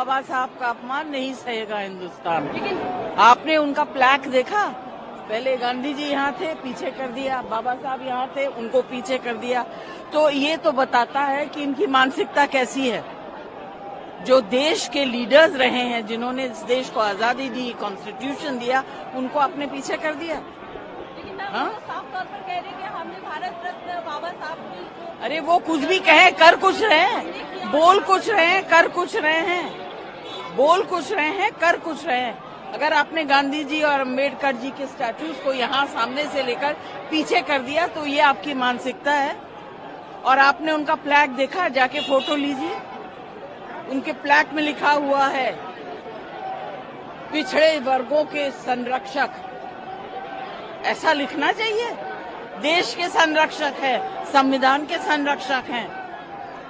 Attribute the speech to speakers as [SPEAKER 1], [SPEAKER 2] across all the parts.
[SPEAKER 1] बाबा साहब का अपमान नहीं सहेगा हिंदुस्तान। लेकिन आपने उनका प्लैक देखा? पहले गांधी जी यहाँ थे, पीछे कर दिया, बाबा साहब यहाँ थे, उनको पीछे कर दिया। तो ये तो बताता है कि इनकी मानसिकता कैसी है। जो देश के लीडर्स रहे हैं, जिन्होंने इस देश को आजादी दी, कॉन्स्टिट्यूशन दिया, उनको आपने पीछे कर दिया। हाँ?
[SPEAKER 2] साफ तौर पर कह रहे हैं कि हमने भारत रत्न बाबा साहब को।
[SPEAKER 1] अरे वो कुछ भी कहे, कर कुछ रहे हैं, बोल कुछ रहे हैं, कर कुछ रहे हैं, बोल कुछ रहे हैं, कर कुछ रहे हैं। अगर आपने गांधी जी और अम्बेडकर जी के स्टैचूज को यहाँ सामने से लेकर पीछे कर दिया तो ये आपकी मानसिकता है। और आपने उनका फ्लैग देखा? जाके फोटो लीजिए। उनके फ्लैग में लिखा हुआ है पिछड़े वर्गों के संरक्षक। ऐसा लिखना चाहिए। देश के संरक्षक है, संविधान के संरक्षक हैं,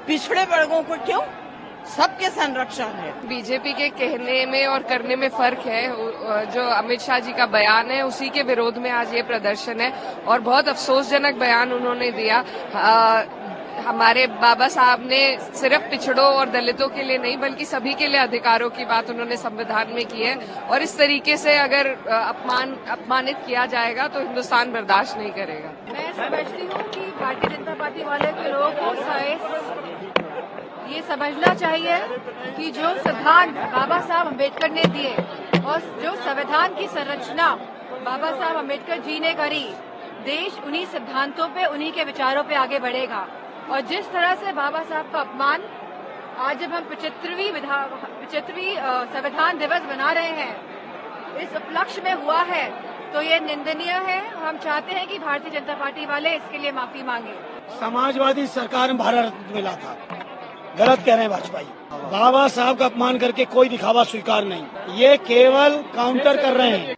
[SPEAKER 1] पिछड़े वर्गों को क्यों? सबके संरक्षण है।
[SPEAKER 3] बीजेपी के कहने में और करने में फर्क है। जो अमित शाह जी का बयान है उसी के विरोध में आज ये प्रदर्शन है और बहुत अफसोसजनक बयान उन्होंने दिया। हमारे बाबा साहब ने सिर्फ पिछड़ों और दलितों के लिए नहीं बल्कि सभी के लिए अधिकारों की बात उन्होंने संविधान में की है और इस तरीके से अगर अपमानित किया जाएगा तो हिंदुस्तान बर्दाश्त नहीं करेगा।
[SPEAKER 2] मैं समझती हूँ कि भारतीय जनता पार्टी वाले के लोगों को ये समझना चाहिए कि जो सिद्धांत बाबा साहब अम्बेडकर ने दिए और जो संविधान की संरचना बाबा साहब अम्बेडकर जी ने करी, देश उन्हीं सिद्धांतों पे, उन्हीं के विचारों पे आगे बढ़ेगा। और जिस तरह से बाबा साहब का अपमान आज जब हम 75वीं संविधान दिवस मना रहे हैं, इस उपलक्ष्य में हुआ है, तो ये निंदनीय है। हम चाहते हैं कि भारतीय जनता पार्टी वाले इसके लिए माफी मांगे।
[SPEAKER 4] समाजवादी सरकार में भारत रत्न मिला था, गलत कह रहे हैं वाजपेयी। बाबा साहब का अपमान करके कोई दिखावा स्वीकार नहीं, ये केवल काउंटर कर रहे हैं।